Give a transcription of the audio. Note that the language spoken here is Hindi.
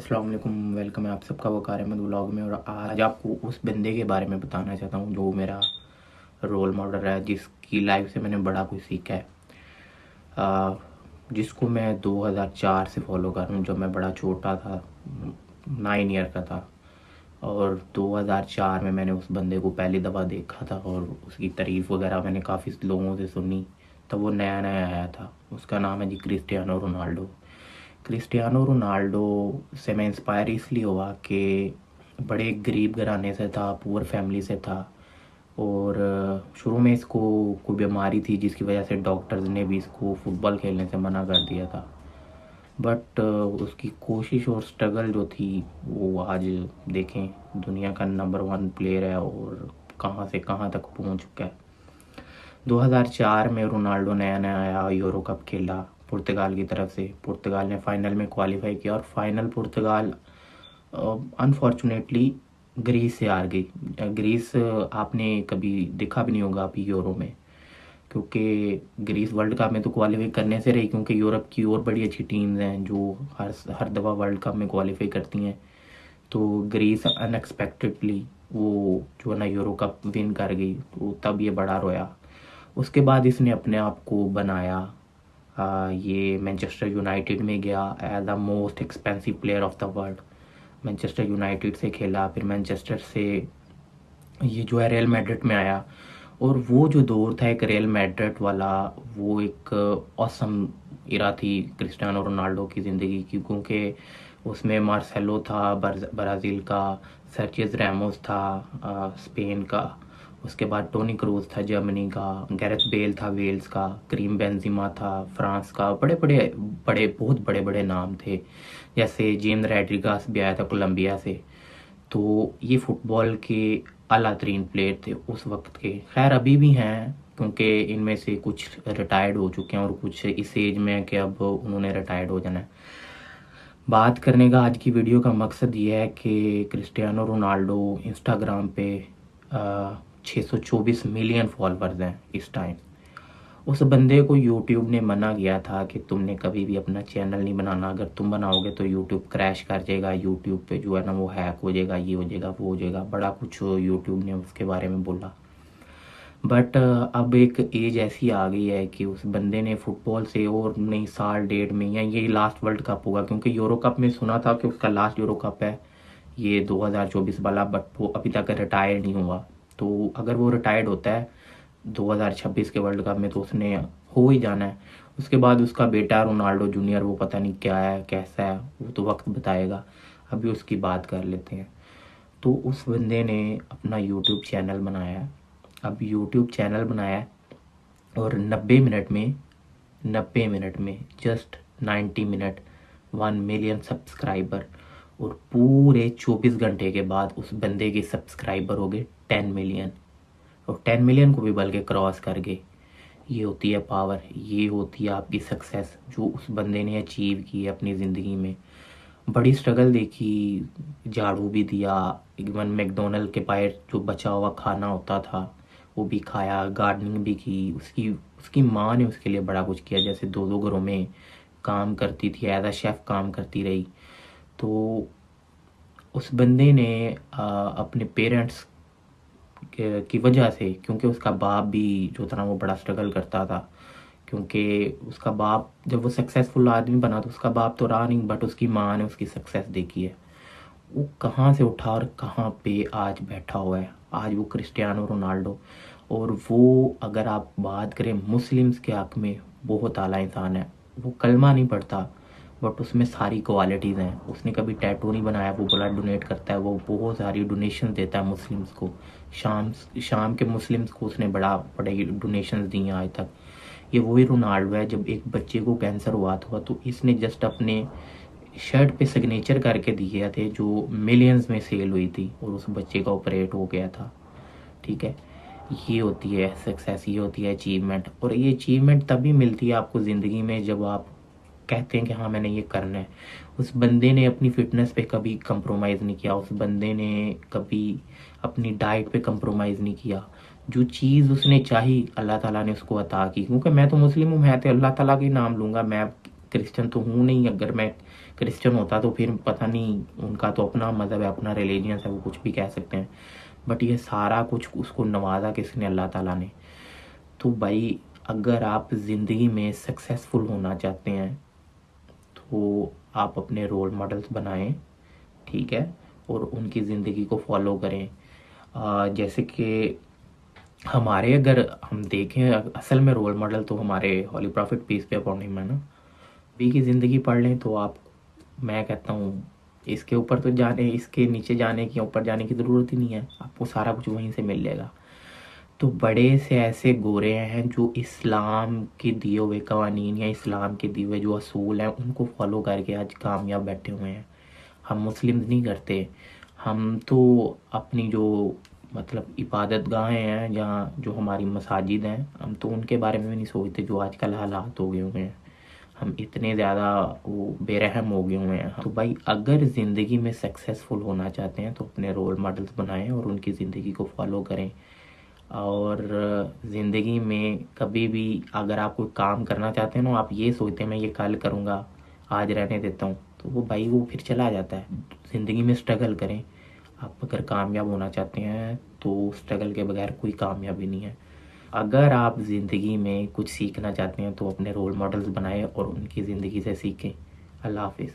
अस्सलाम वालेकुम। वेलकम है आप सबका वकार अहमद व्लॉग में। और आज आपको उस बंदे के बारे में बताना चाहता हूँ जो मेरा रोल मॉडल है, जिसकी लाइफ से मैंने बड़ा कुछ सीखा है। जिसको मैं 2004 से फॉलो कर रहा हूँ, जब मैं बड़ा छोटा था, 9 ईयर का था। और 2004 में मैंने उस बंदे को पहली दफ़ा देखा था और उसकी तारीफ़ वगैरह मैंने काफ़ी लोगों से सुनी। तब वो नया नया आया था। उसका नाम है जी क्रिस्टियानो रोनाल्डो। क्रिस्टियानो रोनाल्डो से मैं इंस्पायर इसलिए हुआ कि बड़े गरीब घराने से था, पुअर फैमिली से था। और शुरू में इसको कोई बीमारी थी जिसकी वजह से डॉक्टर्स ने भी इसको फुटबॉल खेलने से मना कर दिया था। बट उसकी कोशिश और स्ट्रगल जो थी, वो आज देखें, दुनिया का नंबर 1 प्लेयर है और कहाँ से कहाँ तक पहुँच चुका है। 2004 में रोनाल्डो नया नया आया, यूरो कप खेला पुर्तगाल की तरफ से। पुर्तगाल ने फाइनल में क्वालिफाई किया और फाइनल पुर्तगाल अनफॉर्चुनेटली ग्रीस से हार गई। ग्रीस आपने कभी देखा भी नहीं होगा अभी यूरो में, क्योंकि ग्रीस वर्ल्ड कप में तो क्वालिफाई करने से रही, क्योंकि यूरोप की और बड़ी अच्छी टीम्स हैं जो हर हर दफ़ा वर्ल्ड कप में क्वालिफाई करती हैं। तो ग्रीस अनएक्सपेक्टेडली वो जो है ना यूरो कप विन कर गई, तो तब ये बड़ा रोया। उसके बाद इसने अपने आप को बनाया। ये मैनचेस्टर यूनाइटेड में गया as the most expensive player of the world. Manchester United से खेला, फिर मैनचेस्टर से ये जो है रियल मैड्रिड में आया। और वो जो दौर था एक रियल मैड्रिड वाला, वो एक ऑसम इरा थी क्रिस्टियानो रोनाल्डो की ज़िंदगी की, क्योंकि उसमें मार्सेलो था ब्राज़ील का, सर्जियो रैमोस था स्पेन का, उसके बाद टोनी क्रूज था जर्मनी का, गैरेथ बेल था वेल्स का, करीम बेंजिमा था फ्रांस का। बड़े बड़े बड़े बहुत बड़े बड़े नाम थे। जैसे जेम्स रैड्रिगस भी आया था कोलंबिया से। तो ये फुटबॉल के आला तरीन प्लेयर थे उस वक्त के। खैर अभी भी हैं, क्योंकि इनमें से कुछ रिटायर्ड हो चुके हैं और कुछ इस एज में है कि अब उन्होंने रिटायर्ड हो जाना है। बात करने का आज की वीडियो का मकसद ये है कि क्रिस्टियानो रोनाल्डो इंस्टाग्राम पे 624 मिलियन फॉलोअर्स हैं इस टाइम। उस बंदे को यूट्यूब ने मना किया था कि तुमने कभी भी अपना चैनल नहीं बनाना, अगर तुम बनाओगे तो यूट्यूब क्रैश कर जाएगा, यूट्यूब पे जो है ना वो हैक हो जाएगा, ये हो जाएगा वो हो जाएगा, बड़ा कुछ यूट्यूब ने उसके बारे में बोला। बट अब एक एज ऐसी आ गई है कि उस बंदे ने फुटबॉल से और नहीं साल डेढ़ में, या ये लास्ट वर्ल्ड कप होगा, क्योंकि यूरो कप में सुना था कि उसका लास्ट यूरो कप है ये 2024 वाला, बट वो अभी तक रिटायर नहीं हुआ। तो अगर वो रिटायर्ड होता है 2026 के वर्ल्ड कप में तो उसने हो ही जाना है। उसके बाद उसका बेटा रोनाल्डो जूनियर, वो पता नहीं क्या है कैसा है, वो तो वक्त बताएगा। अभी उसकी बात कर लेते हैं। तो उस बंदे ने अपना यूट्यूब चैनल बनाया है। अब यूट्यूब चैनल बनाया है और 90 मिनट में जस्ट 90 मिनट 1 मिलियन सब्सक्राइबर। और पूरे 24 घंटे के बाद उस बंदे के सब्सक्राइबर हो गए 10 मिलियन, और 10 मिलियन को भी बल्कि क्रॉस कर गए। ये होती है पावर, ये होती है आपकी सक्सेस जो उस बंदे ने अचीव की है अपनी ज़िंदगी में। बड़ी स्ट्रगल देखी, झाड़ू भी दिया, इवन मैकडोनल्ड के बाहर जो बचा हुआ खाना होता था वो भी खाया, गार्डनिंग भी की। उसकी उसकी माँ ने उसके लिए बड़ा कुछ किया, जैसे दो दो घरों में काम करती थी, एज अ शेफ़ काम करती रही। तो उस बंदे ने अपने पेरेंट्स की वजह से, क्योंकि उसका बाप भी जो था ना वो बड़ा स्ट्रगल करता था, क्योंकि उसका बाप जब वो सक्सेसफुल आदमी बना तो उसका बाप तो रहा नहीं, बट उसकी माँ ने उसकी सक्सेस देखी है। वो कहाँ से उठा और कहाँ पे आज बैठा हुआ है। आज वो क्रिस्टियानो रोनाल्डो। और वो अगर आप बात करें मुस्लिम्स के हक में, बहुत आला इंसान है। वो कलमा नहीं पढ़ता, बट उसमें सारी क्वालिटीज़ हैं। उसने कभी टैटू नहीं बनाया, वो ब्लड डोनेट करता है, वो बहुत सारी डोनेशन देता है मुस्लिम्स को। शाम शाम के मुस्लिम्स को उसने बड़े डोनेशन दी हैं आज तक। ये वही रोनाल्डो है, जब एक बच्चे को कैंसर हुआ था तो इसने जस्ट अपने शर्ट पे सिग्नेचर करके दिए थे जो मिलियंस में सेल हुई थी, और उस बच्चे का ऑपरेट हो गया था। ठीक है, ये होती है सक्सेस, ये होती है अचीवमेंट। और ये अचीवमेंट तभी मिलती है आपको ज़िंदगी में जब आप कहते हैं कि हाँ मैंने ये करना है। उस बंदे ने अपनी फिटनेस पे कभी कंप्रोमाइज़ नहीं किया, उस बंदे ने कभी अपनी डाइट पे कंप्रोमाइज़ नहीं किया। जो चीज़ उसने चाही अल्लाह ताला ने उसको अता की। क्योंकि मैं तो मुस्लिम हूँ, मैं तो अल्लाह ताला का ही नाम लूँगा, मैं क्रिश्चियन तो हूँ नहीं, अगर मैं क्रिश्चियन होता तो फिर पता नहीं, उनका तो अपना मज़हब है, अपना रिलीजियन है, वो कुछ भी कह सकते हैं। बट ये सारा कुछ उसको नवाजा किसने? अल्लाह ताला ने। तो भाई अगर आप ज़िंदगी में सक्सेसफुल होना चाहते हैं तो आप अपने रोल मॉडल्स बनाएं, ठीक है, और उनकी ज़िंदगी को फॉलो करें। जैसे कि हमारे, अगर हम देखें असल में रोल मॉडल तो हमारे हॉली प्रॉफिट पीस पे अपॉन हिम है ना, भी की ज़िंदगी पढ़ लें तो आप, मैं कहता हूँ इसके ऊपर तो जाने, इसके नीचे जाने की, ऊपर जाने की ज़रूरत ही नहीं है, आपको सारा कुछ वहीं से मिल जाएगा। तो बड़े से ऐसे गोरे हैं जो इस्लाम के दिए हुए कवानीन या इस्लाम के दिए हुए जो असूल हैं उनको फॉलो करके आज कामयाब बैठे हुए हैं। हम मुस्लिम्स नहीं करते, हम तो अपनी जो मतलब इबादत गाहें हैं, जहाँ जो हमारी मसाजिद हैं, हम तो उनके बारे में भी नहीं सोचते जो आजकल हालात हो गए हुए हैं। हम इतने ज़्यादा वो बेरहम हो गए हुए हैं। तो भाई अगर ज़िंदगी में सक्सेसफुल होना चाहते हैं तो अपने रोल मॉडल्स बनाएं और उनकी ज़िंदगी को फॉलो करें। और ज़िंदगी में कभी भी अगर आप कोई काम करना चाहते हैं ना, आप ये सोचते हैं मैं ये कल करूँगा, आज रहने देता हूँ, तो वो भाई वो फिर चला जाता है। ज़िंदगी में स्ट्रगल करें। आप अगर कामयाब होना चाहते हैं तो स्ट्रगल के बगैर कोई कामयाबी नहीं है। अगर आप ज़िंदगी में कुछ सीखना चाहते हैं तो अपने रोल मॉडल्स बनाएं और उनकी ज़िंदगी से सीखें। अल्लाह हाफिज़।